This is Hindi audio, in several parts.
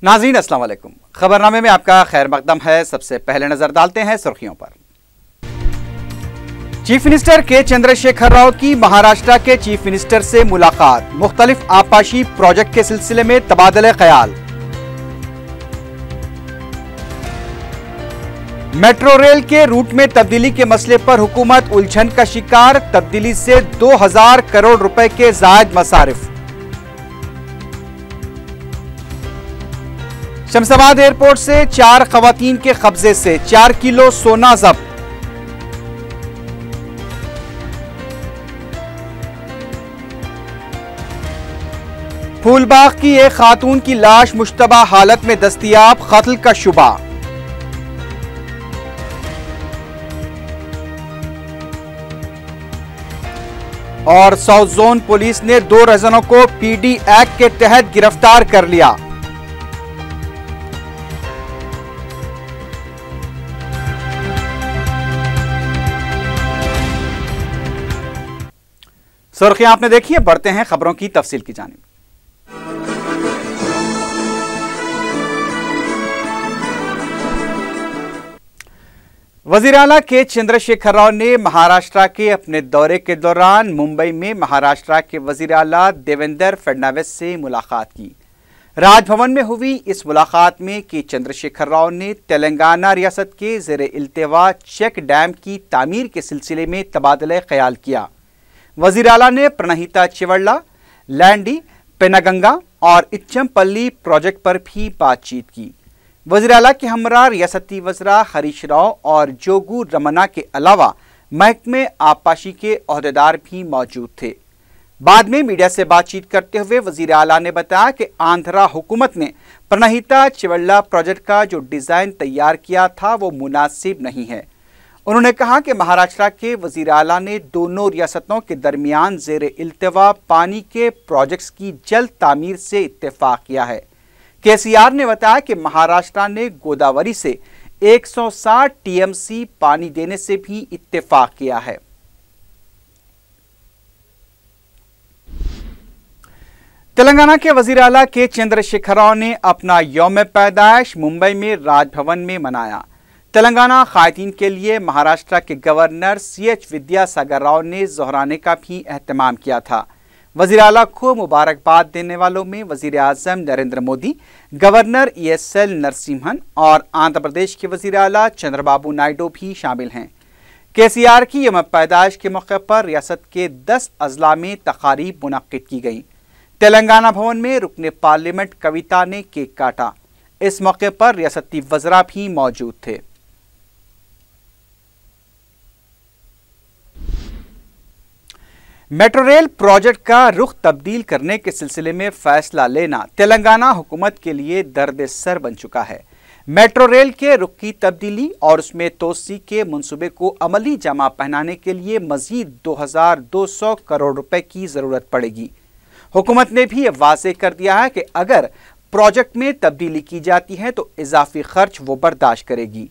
नाज़रीन अस्सलाम वालेकुम। खबरनामे में आपका खैर मकदम है। सबसे पहले नजर डालते हैं सुर्खियों पर। चीफ मिनिस्टर के चंद्रशेखर राव की महाराष्ट्र के चीफ मिनिस्टर से मुलाकात, मुख्तलिफ आबपाशी प्रोजेक्ट के सिलसिले में तबादले ख्याल। मेट्रो रेल के रूट में तब्दीली के मसले पर हुकूमत उलझन का शिकार, तब्दीली से 2000 करोड़ रुपए के जायद मसारिफ। शमशाबाद एयरपोर्ट से 4 खवातीन के कब्जे से 4 किलो सोना जब्त। फूलबाग की एक खातून की लाश मुश्तबा हालत में दस्तयाब, कत्ल का शुबा। और साउथ जोन पुलिस ने 2 रहजनों को पीडी एक्ट के तहत गिरफ्तार कर लिया। सुर्खियां आपने देखी है, बढ़ते हैं खबरों की तफसील की जानिब। वजीर आला के चंद्रशेखर राव ने महाराष्ट्र के अपने दौरे के दौरान मुंबई में महाराष्ट्र के वजीर आला देवेंद्र फडणवीस से मुलाकात की। राजभवन में हुई इस मुलाकात में के चंद्रशेखर राव ने तेलंगाना रियासत के ज़ेरे इल्तिवा चेक डैम की तामीर के सिलसिले में तबादला ख्याल किया। वजीर आला ने प्रणहिता चिवड़ला, लैंडी, पेनागंगा और इच्चमपल्ली प्रोजेक्ट पर भी बातचीत की। वजीर आला के हमरा रियासती वज़रा हरीश राव और जोगू रमन्ना के अलावा महकमे आबपाशी के ओहदेदार भी मौजूद थे। बाद में मीडिया से बातचीत करते हुए वजीर आला ने बताया कि आंध्रा हुकूमत ने प्रणहिता चिवड़ला प्रोजेक्ट का जो डिज़ाइन तैयार किया था वो मुनासिब नहीं है। उन्होंने कहा कि महाराष्ट्र के वजीर आला ने दोनों रियासतों के दरमियान ज़ेरे इल्तिवा पानी के प्रोजेक्ट्स की जल्द तामीर से इत्तेफाक किया है। केसीआर ने बताया कि महाराष्ट्र ने गोदावरी से 160 टीएमसी पानी देने से भी इत्तेफाक किया है। तेलंगाना के वजीर आला के चंद्रशेखर राव ने अपना यौम पैदाइश मुंबई में राजभवन में मनाया। तेलंगाना ख़वातीन के लिए महाराष्ट्र के गवर्नर CH विद्यासागर राव ने ज़ोहराने का भी एहतमाम किया था। वज़ीर आला को मुबारकबाद देने वालों में वज़ीर आज़म नरेंद्र मोदी, गवर्नर ESL नरसिम्हन और आंध्र प्रदेश के वज़ीर आला चंद्रबाबू नायडू भी शामिल हैं। केसीआर की यौम पैदाइश के मौके पर रियासत के 10 अजला में तकारीब मुनक्किद की गई। तेलंगाना भवन में रुकने पार्लियामेंट कविता ने केक काटा। इस मौके पर रियासती वज़रा भी मौजूद थे। मेट्रो रेल प्रोजेक्ट का रुख तब्दील करने के सिलसिले में फैसला लेना तेलंगाना हुकूमत के लिए दर्द सर बन चुका है। मेट्रो रेल के रुख की तब्दीली और उसमें तोसी के मंसूबे को अमली जमा पहनाने के लिए मजीद 2200 करोड़ रुपए की जरूरत पड़ेगी। हुकूमत ने भी वाज़ेह कर दिया है कि अगर प्रोजेक्ट में तब्दीली की जाती है तो इजाफी खर्च वो बर्दाश्त करेगी।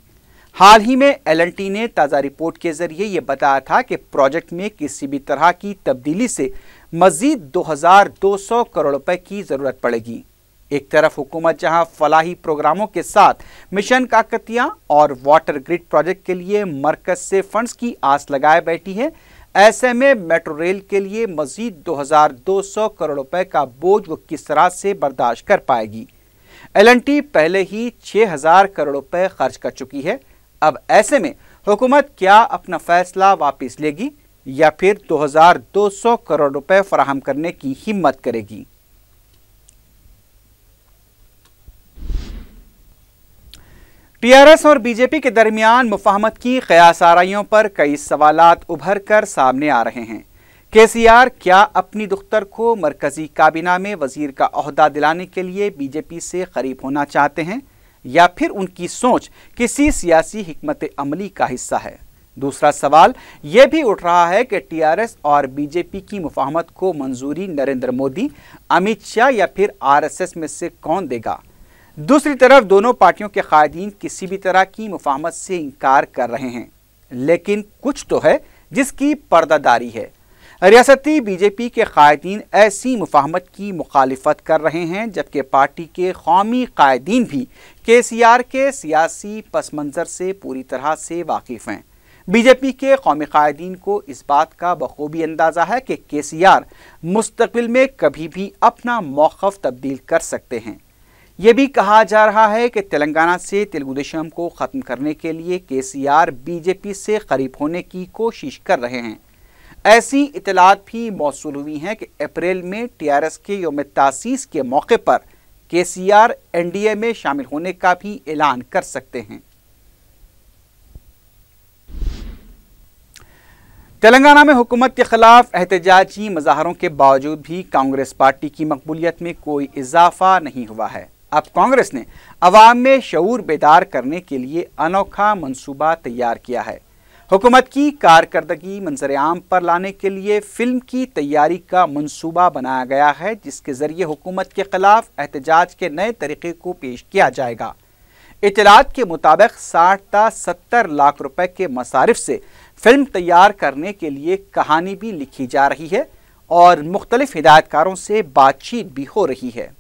हाल ही में LNT ने ताज़ा रिपोर्ट के जरिए ये बताया था कि प्रोजेक्ट में किसी भी तरह की तब्दीली से मजीद 2200 करोड़ रुपए की ज़रूरत पड़ेगी। एक तरफ हुकूमत जहां फलाही प्रोग्रामों के साथ मिशन काकतिया और वाटर ग्रिड प्रोजेक्ट के लिए मरकज से फंड्स की आस लगाए बैठी है, ऐसे में मेट्रो रेल के लिए मजीद 2200 करोड़ रुपए का बोझ वो किस तरह से बर्दाश्त कर पाएगी। LNT पहले ही 6000 करोड़ रुपए खर्च कर चुकी है। अब ऐसे में हुकूमत क्या अपना फैसला वापस लेगी या फिर 2200 करोड़ रुपए फराहम करने की हिम्मत करेगी। टीआरएस और बीजेपी के दरमियान मुफाहमत की क़यास-आराइयों पर कई सवालात उभर कर सामने आ रहे हैं। केसीआर क्या अपनी दुख्तर को मरकजी काबीना में वजीर का ओहदा दिलाने के लिए बीजेपी से करीब होना चाहते हैं या फिर उनकी सोच किसी सियासी हिकमत अमली का हिस्सा है। दूसरा सवाल यह भी उठ रहा है कि टीआरएस और बीजेपी की मुफाहमत को मंजूरी नरेंद्र मोदी, अमित शाह या फिर आरएसएस में से कौन देगा। दूसरी तरफ दोनों पार्टियों के कायदीन किसी भी तरह की मुफाहमत से इनकार कर रहे हैं, लेकिन कुछ तो है जिसकी पर्दादारी है। रियासती बीजेपी के कायदीन ऐसी मुफाहमत की मुखालिफत कर रहे हैं, जबकि पार्टी के कौमी कायदीन भी KCR के सियासी पस मंज़र से पूरी तरह से वाकिफ़ हैं। बीजेपी के कौमी कायदीन को इस बात का बखूबी अंदाज़ा है कि KCR मुस्तक़बिल में कभी भी अपना मौक़िफ़ तब्दील कर सकते हैं। ये भी कहा जा रहा है कि तेलंगाना से तेलुगु देशम को ख़त्म करने के लिए KCR बीजेपी से करीब होने की कोशिश कर रहे हैं। ऐसी इतलात भी मौसूल हुई हैं कि अप्रैल में TRS के यौम तासीस के मौके पर KCR NDA में शामिल होने का भी ऐलान कर सकते हैं। तेलंगाना में हुकूमत के खिलाफ एहतजाजी मुजाहरों के बावजूद भी कांग्रेस पार्टी की मकबूलियत में कोई इजाफा नहीं हुआ है। अब कांग्रेस ने अवाम में शऊर बेदार करने के लिए अनोखा मंसूबा तैयार किया है। हुकूमत की कारकर्दगी मंजर-ए-आम पर लाने के लिए फिल्म की तैयारी का मंसूबा बनाया गया है, जिसके जरिए हुकूमत के खिलाफ एहतजाज के नए तरीके को पेश किया जाएगा। इतलात के मुताबिक 60 से 70 लाख रुपए के मसारिफ से फिल्म तैयार करने के लिए कहानी भी लिखी जा रही है और मुख्तलिफ हिदायतकारों से बातचीत भी हो रही है।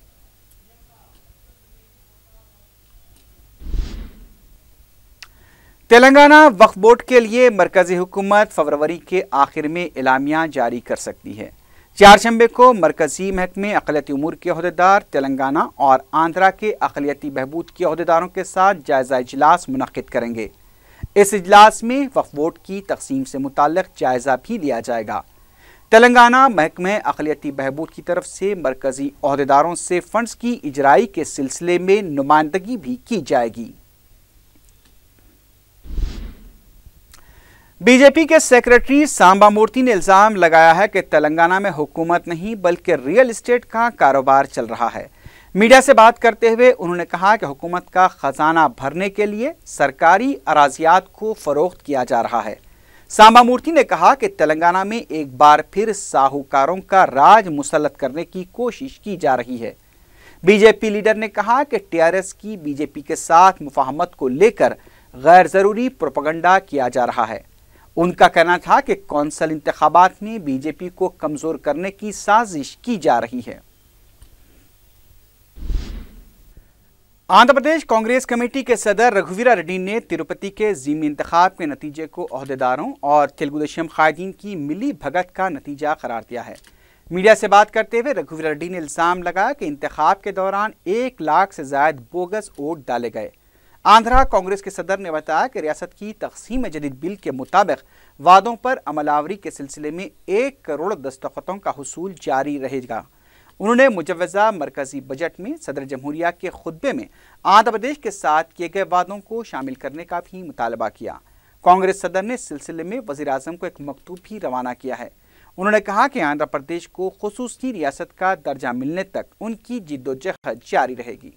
तेलंगाना वक्फ बोर्ड के लिए मरकजी हुकूमत फरवरी के आखिर में एलामिया जारी कर सकती है। चारशंबे को मरकजी महकमे अक़लियती उमूर के अहदेदार तेलंगाना और आंध्रा के अक़लियती बहबूद के अहदेदारों के साथ जायज़ा इजलास मुनक़िद करेंगे। इस इजलास में वक्फ बोर्ड की तक़सीम से मुताल्लिक़ जायज़ा भी लिया जाएगा। तेलंगाना महकमे अक़लियती बहबूद की तरफ से मरकजी अहदेदारों से फ़ंड्स की इजराई के सिलसिले में नुमाइंदगी भी की जाएगी। बीजेपी के सेक्रेटरी सांबा मूर्ति ने इल्ज़ाम लगाया है कि तेलंगाना में हुकूमत नहीं बल्कि रियल एस्टेट का कारोबार चल रहा है। मीडिया से बात करते हुए उन्होंने कहा कि हुकूमत का खजाना भरने के लिए सरकारी अराजियात को फरोख्त किया जा रहा है। सांबा मूर्ति ने कहा कि तेलंगाना में एक बार फिर साहूकारों का राज मुसल्लत करने की कोशिश की जा रही है। बीजेपी लीडर ने कहा कि TRS की बीजेपी के साथ मुफाहमत को लेकर गैर ज़रूरी प्रोपेगेंडा किया जा रहा है। उनका कहना था कि कौंसल इंतखाबात में बीजेपी को कमजोर करने की साजिश की जा रही है। आंध्र प्रदेश कांग्रेस कमेटी के सदर रघुवीरा रेड्डी ने तिरुपति के ज़मीनी इंतखाब के नतीजे को अहदेदारों और तेलुगु देशम कायदीन की मिली भगत का नतीजा करार दिया है। मीडिया से बात करते हुए रघुवीरा रेड्डी ने इल्ज़ाम लगाया कि इंतखाब के दौरान 1 लाख से ज़ायद बोगस वोट डाले गए। आंध्रा कांग्रेस के सदर ने बताया कि रियासत की तक़सीम जदीद बिल के मुताबिक वादों पर अमलावरी के सिलसिले में 1 करोड़ दस्तखतों का हुसूल जारी रहेगा। उन्होंने मुजव्वज़ा मरकजी बजट में सदर जमहूरिया के खुतबे में आंध्र प्रदेश के साथ किए गए वादों को शामिल करने का भी मुतालबा किया। कांग्रेस सदर ने इस सिलसिले में वज़ीर आज़म को एक मकतूब भी रवाना किया है। उन्होंने कहा कि आंध्र प्रदेश को खुसूसी रियासत का दर्जा मिलने तक उनकी जिद्दोजहद जारी रहेगी।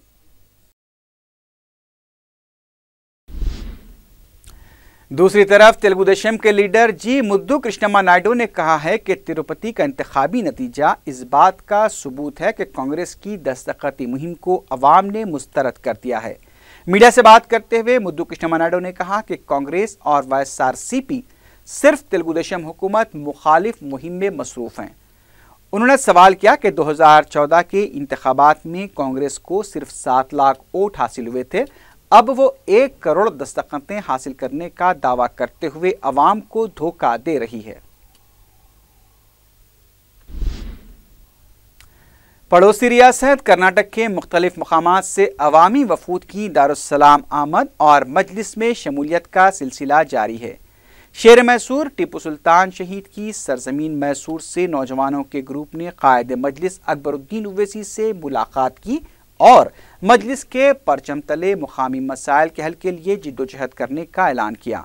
दूसरी तरफ तेलुगु देशम के लीडर जी मुद्दू कृष्णम्मा नायडू ने कहा है कि तिरुपति का इंतखाबी नतीजा इस बात का सबूत है कि कांग्रेस की दस्तखती मुहिम को अवाम ने मुस्तरद कर दिया है। मीडिया से बात करते हुए मुद्दू कृष्णम्मा नायडू ने कहा कि कांग्रेस और YSRCP सिर्फ तेलुगु देशम हुकूमत मुखालिफ मुहिम में मसरूफ़ हैं। उन्होंने सवाल किया कि 2014 के इंतखाबात में कांग्रेस को सिर्फ 7 लाख वोट हासिल हुए थे, अब वो 1 करोड़ दस्तखतें हासिल करने का दावा करते हुए अवाम को धोखा दे रही है। पड़ोसी रियासत कर्नाटक के मुख्तलिफ मकामात से अवामी वफूद की दारुस्सलाम आमद और मजलिस में शमूलियत का सिलसिला जारी है। शेर मैसूर टीपू सुल्तान शहीद की सरजमीन मैसूर से नौजवानों के ग्रुप ने कायद मजलिस अकबरुद्दीन ओवैसी से मुलाकात की और मजलिस के परचम तले मुकामी मसाइल के हल के लिए जिद्दोजहद करने का ऐलान किया।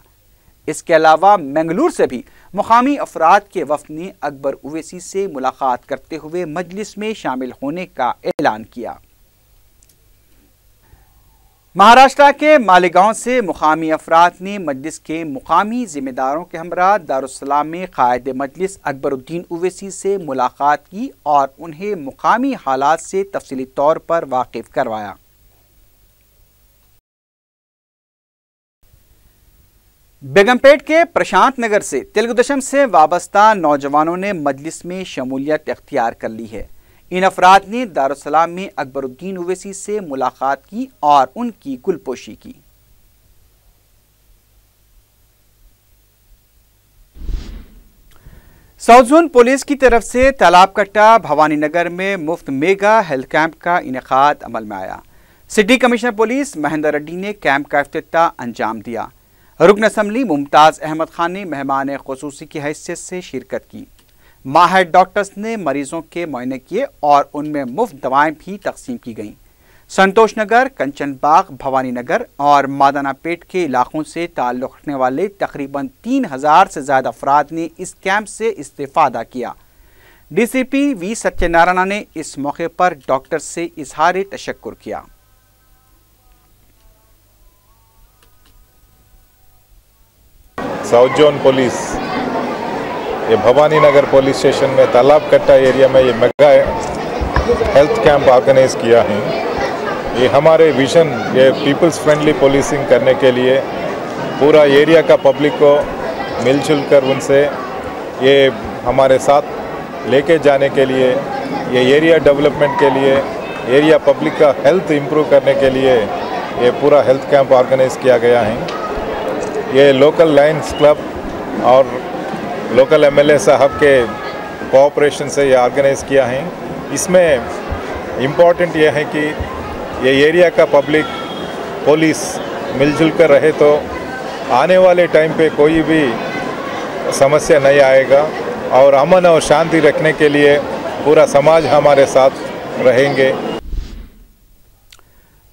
इसके अलावा मंगलूर से भी मुकामी अफराद के वफ्द ने अकबर ओवैसी से मुलाकात करते हुए मजलिस में शामिल होने का ऐलान किया। महाराष्ट्र के मालेगांव से मुकामी अफराद ने मजलिस के मुकामी जिम्मेदारों के हमरा दारुस्सलाम में कायद मजलिस अकबरुद्दीन ओवैसी से मुलाकात की और उन्हें मुकामी हालात से तफसीली तौर पर वाकिफ करवाया। बेगमपेट के प्रशांत नगर से तेलुगु देशम से वाबस्ता नौजवानों ने मजलिस में शमूलियत इख्तियार कर ली है। इन अफराद ने दारुस्सलाम में अकबरुद्दीन ओवैसी से मुलाकात की और उनकी गुलपोशी की। साउथ जोन पुलिस की तरफ से तालाब कट्टा भवानी नगर में मुफ्त मेगा हेल्थ कैंप का इनेकाद अमल में आया। City commissioner police Mahendra Reddy ने कैंप का इफ्तिताह अंजाम दिया। रुकन असम्बली मुमताज़ अहमद खान ने मेहमान खुसूसी की हैसियत से शिरकत की। माहिर डॉक्टर्स ने मरीजों के मुआयने किए और उनमें मुफ्त दवाएं भी तकसीम की गईं। संतोष नगर, कंचन बाग, भवानी नगर और मादाना पेट के इलाकों से ताल्लुक़ रखने वाले तकरीबन 3000 से ज़्यादा अफराद ने इस कैंप से इस्तेफादा किया। DCP V सत्यनारायण ने इस मौके पर डॉक्टर से इजहार तशक्कुर किया। साउथ जोन पुलिस ये भवानी नगर पुलिस स्टेशन में तालाब कट्टा एरिया में ये मेगा हेल्थ कैंप ऑर्गेनाइज किया है। ये हमारे विजन ये पीपल्स फ्रेंडली पुलिसिंग करने के लिए पूरा एरिया का पब्लिक को मिलजुल कर उनसे ये हमारे साथ लेके जाने के लिए, ये एरिया डेवलपमेंट के लिए, एरिया पब्लिक का हेल्थ इम्प्रूव करने के लिए ये पूरा हेल्थ कैंप ऑर्गेनाइज किया गया है। ये लोकल लायंस क्लब और लोकल MLA साहब के कोऑपरेशन से ये ऑर्गेनाइज किया है। इसमें इम्पॉर्टेंट ये है कि ये एरिया का पब्लिक पुलिस मिलजुल कर रहे तो आने वाले टाइम पे कोई भी समस्या नहीं आएगा और अमन और शांति रखने के लिए पूरा समाज हमारे साथ रहेंगे।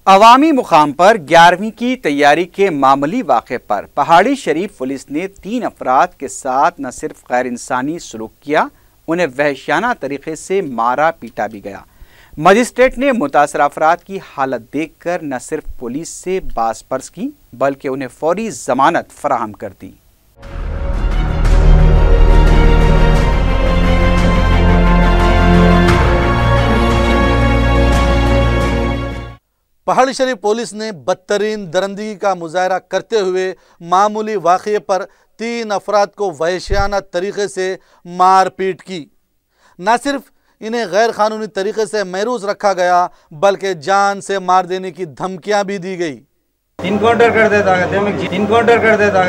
अवामी मुकाम पर 11वीं की तैयारी के मामूली वाक़े पर पहाड़ी शरीफ पुलिस ने 3 अफराद के साथ न सिर्फ गैर इंसानी सलूक किया, उन्हें वहशियाना तरीके से मारा पीटा भी गया। मजिस्ट्रेट ने मुतासरा अफराद की हालत देखकर न सिर्फ पुलिस से बाज़पर्स की बल्कि उन्हें फौरी जमानत फराहम कर दी। पहाड़ी शरीफ पुलिस ने बदतरीन दरिंदगी का मुजाहरा करते हुए मामूली वाक़े पर 3 अफराद को वहशियाना तरीके से मारपीट की। न सिर्फ इन्हें गैर कानूनी तरीके से महरूज रखा गया बल्कि जान से मार देने की धमकियां भी दी गई। इनकाउंटर कर देता इनकाउंटर कर देता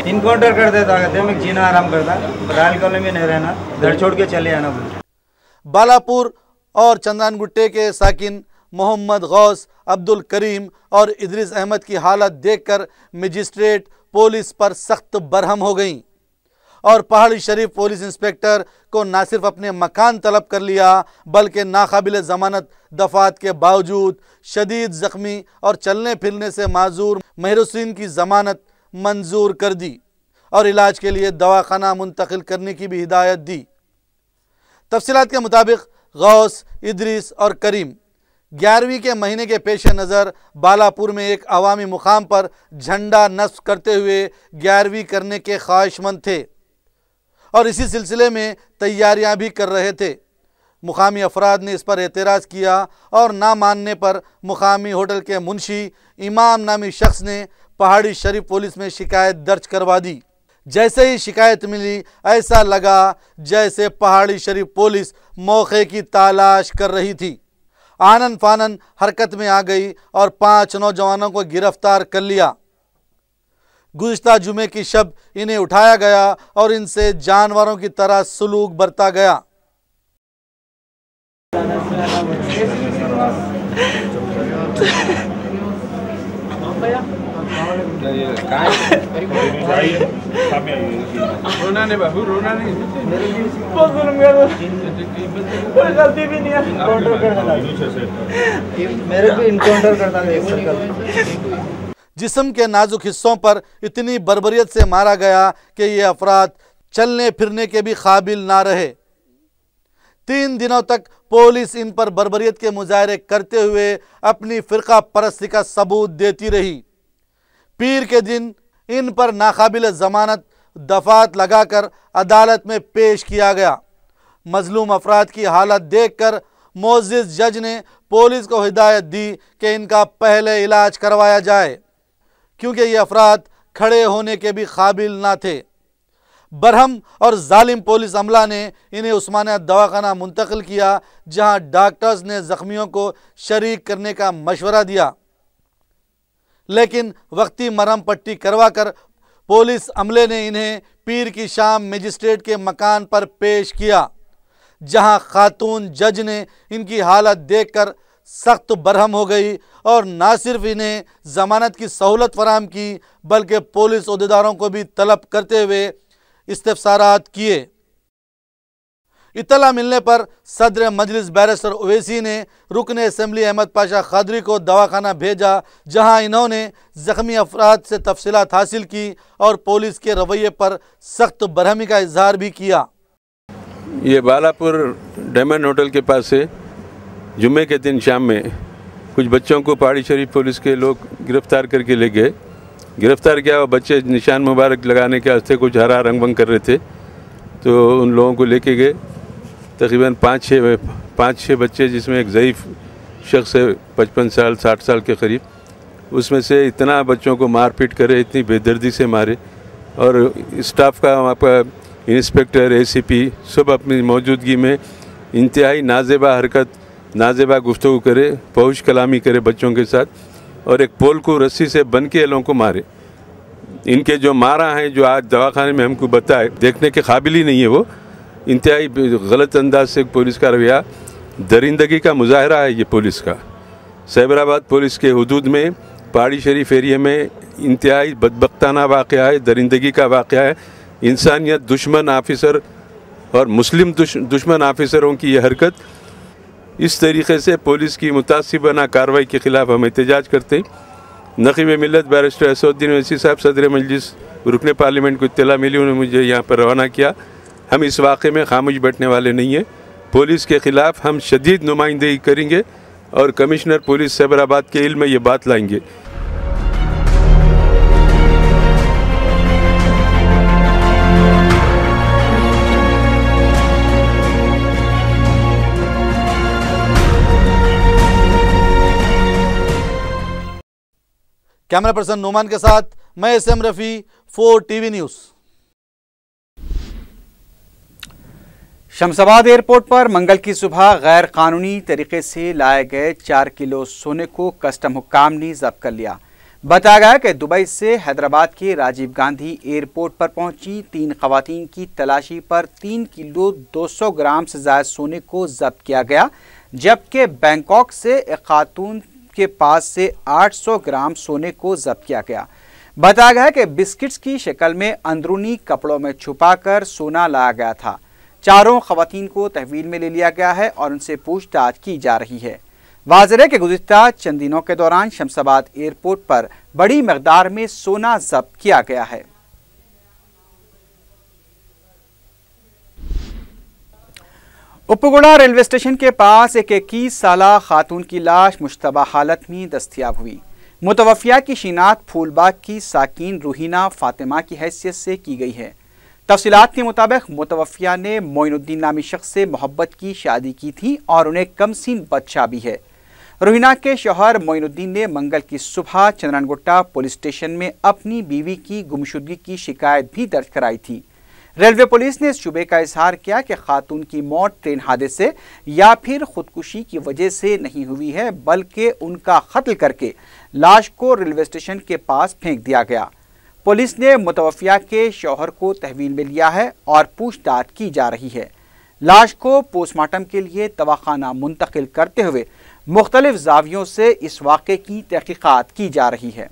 इनकाउंटर कर देता जीना आराम करता, रायल कॉलोनी में नहीं रहना, घर छोड़ के चले आना। बालापुर और चंदनगुट्टे के साकिन मोहम्मद गौस, अब्दुल करीम और इदरीस अहमद की हालत देखकर मजिस्ट्रेट पुलिस पर सख्त बरहम हो गई और पहाड़ी शरीफ पुलिस इंस्पेक्टर को न सिर्फ अपने मकान तलब कर लिया बल्कि नाकाबिल ज़मानत दफात के बावजूद शदीद ज़ख्मी और चलने फिरने से माजूर महरूसीन की ज़मानत मंजूर कर दी और इलाज के लिए दवाखाना मुंतकिल करने की भी हिदायत दी। तफसीलात के मुताबिक गौस, इदरीस और करीम 11वीं के महीने के पेश नज़र बालापुर में एक अवामी मुकाम पर झंडा नस्ब करते हुए 11वीं करने के ख्वाहिशमंद थे और इसी सिलसिले में तैयारियां भी कर रहे थे। मुकामी अफराद ने इस पर एतराज़ किया और ना मानने पर मुकामी होटल के मुंशी इमाम नामी शख्स ने पहाड़ी शरीफ पुलिस में शिकायत दर्ज करवा दी। जैसे ही शिकायत मिली ऐसा लगा जैसे पहाड़ी शरीफ पुलिस मौके की तलाश कर रही थी। आनन फानन हरकत में आ गई और 5 नौजवानों को गिरफ्तार कर लिया। गुज़िश्ता जुमे की शब इन्हें उठाया गया और इनसे जानवरों की तरह सलूक बरता गया। रोना नहीं बाबू, रोना नहीं, बहुत जुल्म कर कोई गलती भी नहीं है। मेरे भी इनकाउंटर करता है। जिस्म के नाजुक हिस्सों पर इतनी बर्बरियत से मारा गया कि ये अफराद चलने फिरने के भी काबिल ना रहे। 3 दिनों तक पुलिस इन पर बर्बरियत के मुजाहरे करते हुए अपनी फ़िरका परस्ती का सबूत देती रही। पीर के दिन इन पर नाकाबिल ज़मानत दफात लगाकर अदालत में पेश किया गया। मजलूम अफराद की हालत देखकर मोअज़्ज़िज़ जज ने पुलिस को हिदायत दी कि इनका पहले इलाज करवाया जाए क्योंकि ये अफराद खड़े होने के भी काबिल ना थे। बरहम और जालिम पुलिस अमला ने इन्हें उस्मानिया दवाखाना मुंतकिल किया, जहां डॉक्टर्स ने जख्मियों को शरीक करने का मशवरा दिया, लेकिन वक्ती मरहम पट्टी करवाकर पुलिस अमले ने इन्हें पीर की शाम मजिस्ट्रेट के मकान पर पेश किया, जहां खातून जज ने इनकी हालत देखकर सख्त बरहम हो गई और ना सिर्फ इन्हें जमानत की सहूलत फराहम की, बल्कि पुलिस ओहदेदारों को भी तलब करते हुए इस्तिफसारात किए। इत्तला मिलने पर सदर मजलिस बैरिस्टर ओवैसी ने रुकन असेंबली अहमद पाशा खादरी को दवाखाना भेजा, जहां इन्होंने जख्मी अफराद से तफसीलात हासिल की और पुलिस के रवैये पर सख्त बरहमी का इजहार भी किया। ये बालापुर डायमंड होटल के पास से जुम्मे के दिन शाम में कुछ बच्चों को पहाड़ी शरीफ पुलिस के लोग गिरफ्तार करके ले गए। गिरफ्तार किया और बच्चे निशान मुबारक लगाने के वास्ते कुछ हरा रंग भंग कर रहे थे, तो उन लोगों को लेके गए। तकरीबन 5-6 बच्चे, जिसमें एक ज़ईफ़ शख्स है 55 साल 60 साल के करीब, उसमें से इतना बच्चों को मार पीट करे, इतनी बेदर्दी से मारे। और स्टाफ का वहाँ पर इंस्पेक्टर ACP सब अपनी मौजूदगी में इंतहाई नाजेबा हरकत, नाजेबा गुफ्तगू करे, फहुश कलामी करे बच्चों के साथ, और एक पोल को रस्सी से बन के लोगों को मारे। इनके जो मारा है, जो आज दवाखाने में हमको बताए, देखने के काबिल ही नहीं है। वो इंतहाई गलत अंदाज से पुलिस का रवैया, दरिंदगी का मुजाहरा है ये पुलिस का। सैबराबाद पुलिस के हुदूद में पहाड़ी शरीफ एरिया में इंतहाई बदबख्ताना वाक़या है, दरिंदगी का वाक़या है। इंसानियत दुश्मन ऑफिसर और मुस्लिम दुश्मन ऑफिसरों की ये हरकत, इस तरीके से पुलिस की मुतासिबाना कार्रवाई के ख़िलाफ़ हम एहतजाज करते हैं। नक़ीब मिल्लत बैरिस्टर असदुद्दीन ओवैसी साहब सदर मजलिस रुकने पार्लियामेंट को इत्तला मिली, उन्होंने मुझे यहाँ पर रवाना किया। हम इस वाक़े में खामोश बैठने वाले नहीं हैं। पुलिस के ख़िलाफ़ हम शदीद नुमाइंदगी करेंगे और कमिश्नर पुलिस सैबराबाद के इल्म में ये बात लाएंगे। कैमरा पर्सन नोमान के साथ मैं SM Rafi, 4 TV news. Shamshabad airport पर मंगल की सुबह गैर कानूनी तरीके से लाए गए 4 किलो सोने को कस्टम हुक्काम ने जब्त कर लिया। बताया गया कि दुबई से हैदराबाद के राजीव गांधी एयरपोर्ट पर पहुंची 3 खवातीन की तलाशी पर 3 किलो 200 ग्राम से ज़्यादा सोने को जब्त किया गया, जबकि बैंकॉक से एक खातून के पास से 800 ग्राम सोने को जब्त किया गया। बताया गया कि बिस्किट्स की शक्ल में अंदरूनी कपड़ों में छुपाकर सोना लाया गया था। चारों खवातीन को तहवील में ले लिया गया है और उनसे पूछताछ की जा रही है। वाज़ेह है कि गुज़िश्ता चंद दिनों के दौरान शमशाबाद एयरपोर्ट पर बड़ी मकदार में सोना जब्त किया गया है। उपगुड़ा रेलवे स्टेशन के पास एक 21 साला खातून की लाश मुश्तबा हालत में दस्तयाब हुई। मुतवफ़िया की शिनाख्त फूलबाग की साकिन रूहीना फातिमा की हैसियत से की गई है। तफसीलात के मुताबिक मुतवफ़िया ने मोइनुद्दीन नामी शख्स से मोहब्बत की शादी की थी और उन्हें कमसीन बच्चा भी है। रूहीना के शौहर मोइनुद्दीन ने मंगल की सुबह चंद्रानगुट्टा पुलिस स्टेशन में अपनी बीवी की गुमशुदगी की शिकायत भी दर्ज कराई थी। रेलवे पुलिस ने इस शुबे का इजहार किया कि खातून की मौत ट्रेन हादसे या फिर खुदकुशी की वजह से नहीं हुई है, बल्कि उनका कत्ल करके लाश को रेलवे स्टेशन के पास फेंक दिया गया। पुलिस ने मुतवफ़िया के शौहर को तहवील में लिया है और पूछताछ की जा रही है। लाश को पोस्टमार्टम के लिए तवाखाना मुंतकिल करते हुए मुख्तलिफ जावियों से इस वाक़े की तहकीकात की जा रही है।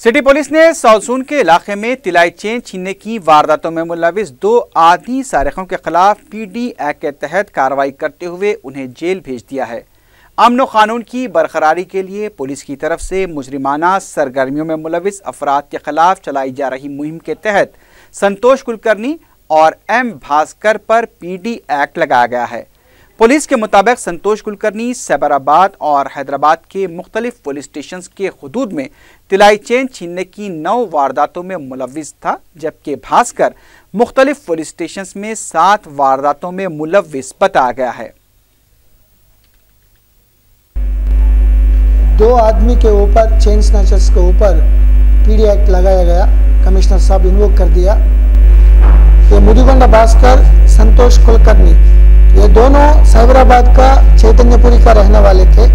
सिटी पुलिस ने साउसून के इलाके में तिलाई चेन छीनने की वारदातों में मुलविस 2 आदमी सारिकों के खिलाफ PD एक्ट के तहत कार्रवाई करते हुए उन्हें जेल भेज दिया है। अमन व कानून की बरकरारी के लिए पुलिस की तरफ से मुजरिमाना सरगर्मियों में मुलविस अफराद के खिलाफ चलाई जा रही मुहिम के तहत संतोष कुलकर्णी और M भास्कर पर PD एक्ट लगाया गया है। पुलिस के मुताबिक संतोष कुलकर्णी सैबराबाद और हैदराबाद के मुख्तलिफ पुलिस स्टेशन के हुदूद में तिलाई चेन छीनने की 9 वारदातों में मुलविस था, जबकि भास्कर मुख्तलिफ पुलिस स्टेशन में 7 वारदातों में मुलविस बताया गया है। 2 आदमी के ऊपर, चेन स्नैचर्स के ऊपर पीडी एक्ट लगाया गया। कमिश्नर साहब इन्वोक कर दिया। ये मुदिगोंडा भास्कर, संतोष कुलकर्णी, ये दोनों साइबराबाद का चैतन्यपुरी का रहने वाले थे।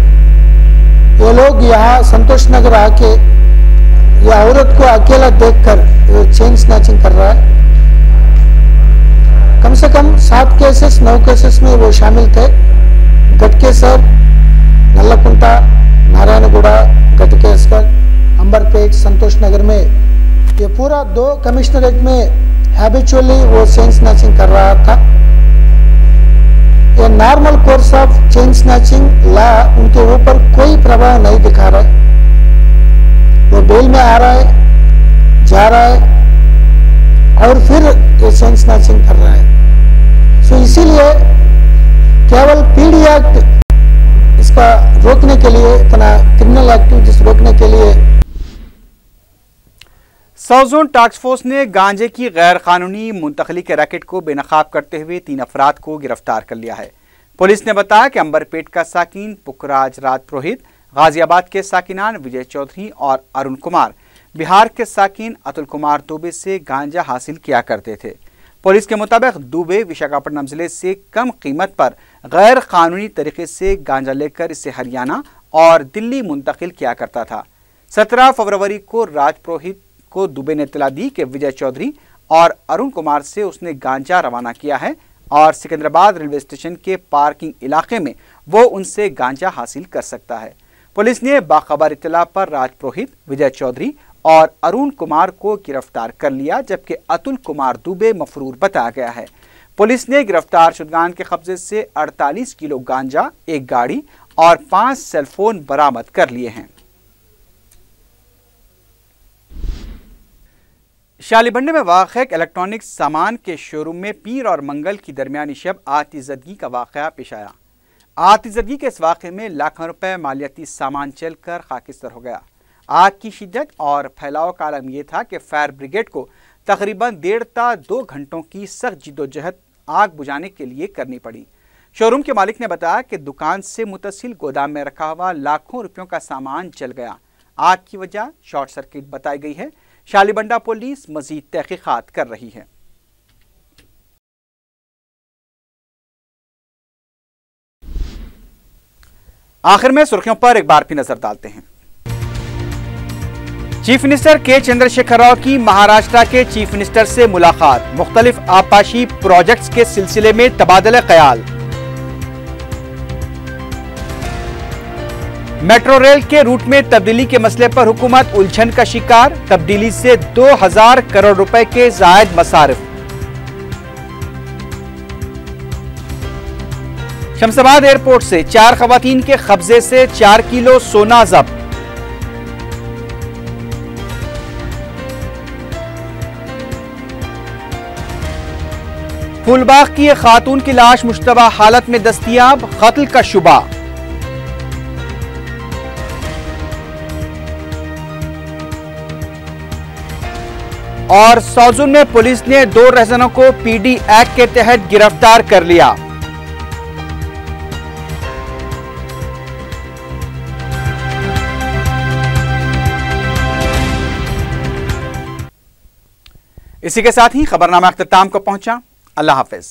ये लोग यहाँ संतोष नगर आके ये औरत को अकेला देखकर चेन स्नैचिंग कर रहा है। कम से कम 7 केसेस 9 केसेस में वो शामिल थे। गटकेसर, नल्लकुंटा, नारायणगुड़ा, गटकेसर, अंबरपेट, संतोष नगर में ये पूरा 2 कमिश्नरेट में हैबिचुअली वो चेन स्नैचिंग कर रहा था। ये normal course of chain snatching ला उनके ऊपर कोई प्रभाव नहीं दिखा रहा है। वो बेल में आ रहा है, जा रहा है और फिर ये चेन स्नैचिंग कर रहा है। सो इसीलिए केवल पीडी एक्ट इसका रोकने के लिए, इतना क्रिमिनल एक्टिविटीज रोकने के लिए साउथ जोन टास्क फोर्स ने गांजे की गैर कानूनी मुंतकली के रैकेट को बेनकाब करते हुए 3 अफराद को गिरफ्तार कर लिया है। पुलिस ने बताया कि अंबरपेट का साकिन पुखराज राज पुरोहित, गाजियाबाद के साकिनान विजय चौधरी और अरुण कुमार बिहार के साकिन अतुल कुमार दुबे से गांजा हासिल किया करते थे। पुलिस के मुताबिक दुबे विशाखापट्टनम जिले से कम कीमत पर गैर कानूनी तरीके से गांजा लेकर इसे हरियाणा और दिल्ली मुंतकिल किया करता था। 17 फरवरी को राज पुरोहित को दुबे ने इत्तला दी कि विजय चौधरी और अरुण कुमार से उसने गांजा रवाना किया है और सिकंदराबाद रेलवे स्टेशन के पार्किंग इलाके में वो उनसे गांजा हासिल कर सकता है। पुलिस ने बाखबर इत्तला पर राज पुरोहित, विजय चौधरी और अरुण कुमार को गिरफ्तार कर लिया, जबकि अतुल कुमार दुबे मफरूर बताया गया है। पुलिस ने गिरफ्तार शुदगान के कब्जे से 48 किलो गांजा, 1 गाड़ी और 5 सेलफोन बरामद कर लिए हैं। शालीबंडे में वाक़ इलेक्ट्रॉनिक सामान के शोरूम में पीर और मंगल की दरमियानी शब आतिशदगी का वाक़या पेश आया। आतिशदगी के इस वाक़े में लाखों रुपए मालियाती सामान जलकर खाकिस्तर हो गया। आग की शिद्दत और फैलाव का आलम यह था कि फायर ब्रिगेड को तकरीबन 1.5 से 2 घंटों की सख्त जिद्दोजहद आग बुझाने के लिए करनी पड़ी। शोरूम के मालिक ने बताया कि दुकान से मुतसिल गोदाम में रखा हुआ लाखों रुपयों का सामान जल गया। आग की वजह शॉर्ट सर्किट बताई गई है। शालीबंडा पुलिस मजीद तहकीकात कर रही है। आखिर में सुर्खियों पर एक बार फिर नजर डालते हैं। चीफ मिनिस्टर के चंद्रशेखर राव की महाराष्ट्र के चीफ मिनिस्टर से मुलाकात, मुख्तलिफ आपाशी प्रोजेक्ट्स के सिलसिले में तबादला ख्याल। मेट्रो रेल के रूट में तब्दीली के मसले पर हुकूमत उलझन का शिकार, तब्दीली से 2000 करोड़ रुपए के जायद मसारिफ। शमशाबाद एयरपोर्ट से 4 खवातीन के कब्जे से 4 किलो सोना जब्त। फूलबाग की एक खातून की लाश मुश्तबा हालत में दस्तयाब, कत्ल का शुबा। और सौजुन में पुलिस ने 2 रहजनों को पीडी एक्ट के तहत गिरफ्तार कर लिया। इसी के साथ ही खबरनामा अख्ताम को पहुंचा। अल्लाह हाफिज।